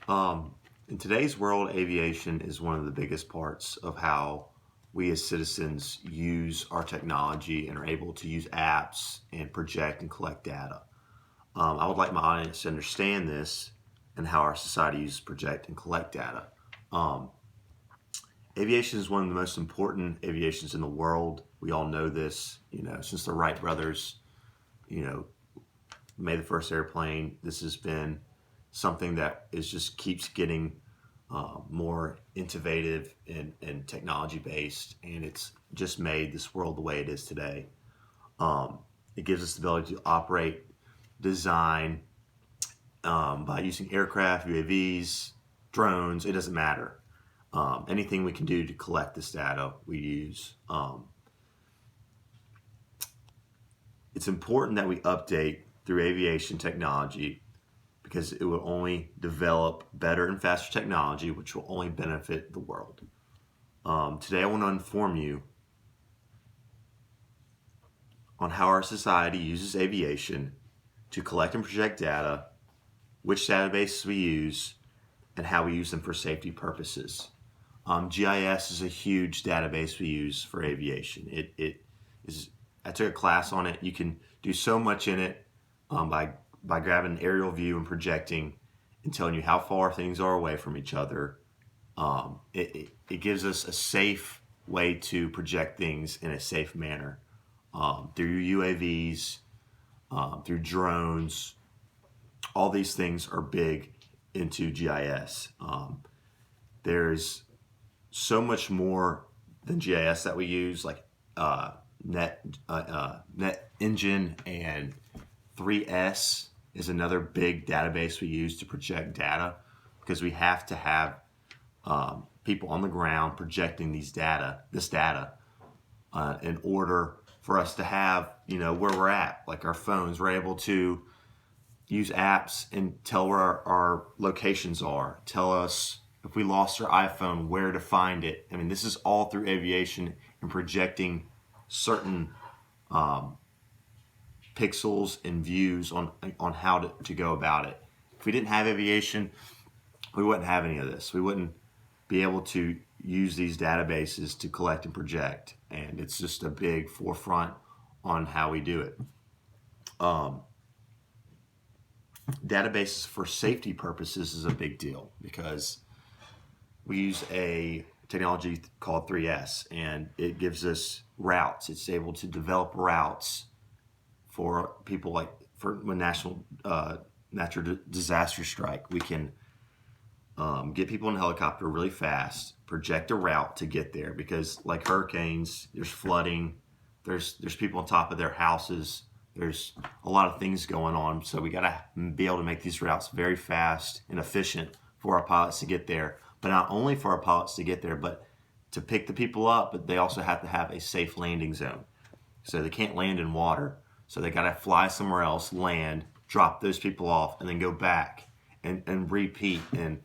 Um, in today's world, aviation is one of the biggest parts of how we as citizens use our technology and are able to use apps and project and collect data. I would like my audience to understand this and how our society uses project and collect data. Um, Aviation is one of the most important aviations in the world. We all know this, since the Wright brothers, you know, made the first airplane. This has been something that is just keeps getting more innovative and technology based, and it's just made this world the way it is today. Um, it gives us the ability to operate, design by using aircraft, UAVs, drones. It doesn't matter. Anything we can do to collect this data, we use. It's important that we update through aviation technology because it will only develop better and faster technology, which will only benefit the world. Today, I want to inform you on how our society uses aviation to collect and project data, which databases we use, and how we use them for safety purposes. GIS is a huge database we use for aviation. It is. I took a class on it. You can do so much in it by grabbing an aerial view and projecting and telling you how far things are away from each other. It gives us a safe way to project things in a safe manner through UAVs, through drones. All these things are big into GIS. There's so much more than GIS that we use, like Net Engine and 3S is another big database we use to project data because we have to have people on the ground projecting this data, in order for us to have, where we're at, like our phones. We're able to use apps and tell where our locations are, tell us if we lost our iPhone, where to find it. I mean, this is all through aviation and projecting certain pixels and views on how to go about it. If we didn't have aviation, we wouldn't have any of this. We wouldn't be able to use these databases to collect and project. And it's just a big forefront on how we do it. Databases for safety purposes is a big deal because we use a technology called 3S, and it gives us routes. It's able to develop routes for people, like for when natural disaster strike. We can get people in a helicopter really fast, project a route to get there, because like hurricanes, there's flooding, there's people on top of their houses, there's a lot of things going on. So we got to be able to make these routes very fast and efficient for our pilots to get there. But not only for our pilots to get there, but to pick the people up, but they also have to have a safe landing zone. So they can't land in water. So they got to fly somewhere else, land, drop those people off, and then go back and repeat. And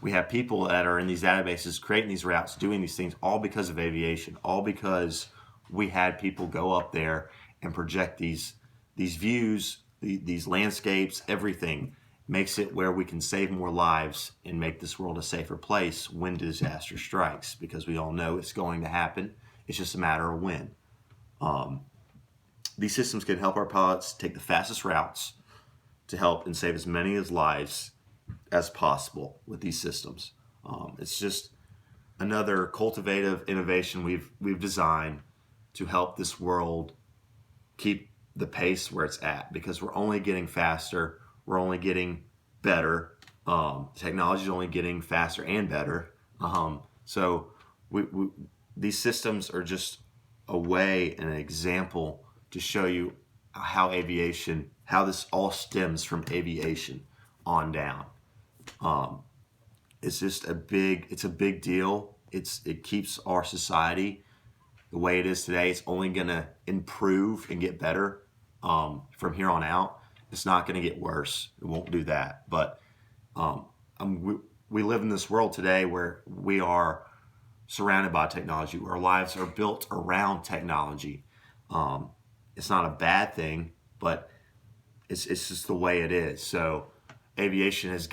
we have people that are in these databases creating these routes, doing these things, all because of aviation, all because we had people go up there and project these views, these landscapes. Everything makes it where we can save more lives and make this world a safer place when disaster strikes, because we all know it's going to happen. It's just a matter of when. These systems can help our pilots take the fastest routes to help and save as many lives as possible with these systems. It's just another cultivative innovation we've designed to help this world keep the pace where it's at, because we're only getting faster, we're only getting better. Technology is only getting faster and better. So we these systems are just a way and an example to show you how this all stems from aviation on down. It's just it's a big deal. It keeps our society the way it is today. It's only going to improve and get better from here on out. It's not going to get worse. It won't do that. But we live in this world today where we are surrounded by technology, where our lives are built around technology. It's not a bad thing, but it's just the way it is. So aviation has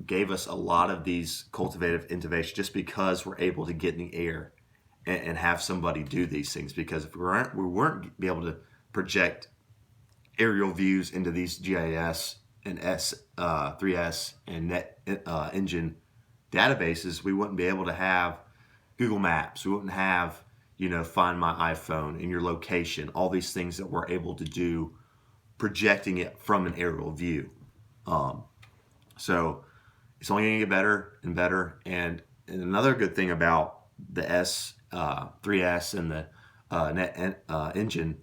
gave us a lot of these cultivative innovations just because we're able to get in the air and have somebody do these things. Because if we weren't be able to project aerial views into these GIS and 3S and Net Engine databases, we wouldn't be able to have Google Maps. We wouldn't have, Find My iPhone and your location, all these things that we're able to do, projecting it from an aerial view. So it's only going to get better and better. And another good thing about the 3S and the Net Engine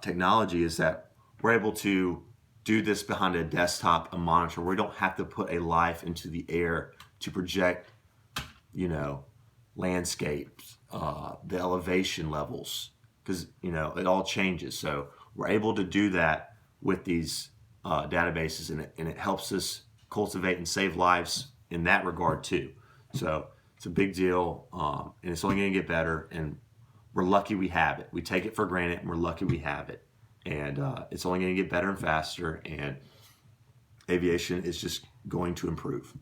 technology is that we're able to do this behind a desktop, a monitor. We don't have to put a life into the air to project, landscapes, the elevation levels, because it all changes. So we're able to do that with these databases, and it helps us cultivate and save lives in that regard too. So it's a big deal, and it's only going to get better. And we're lucky we have it. We take it for granted, and we're lucky we have it. And it's only going to get better and faster. And aviation is just going to improve.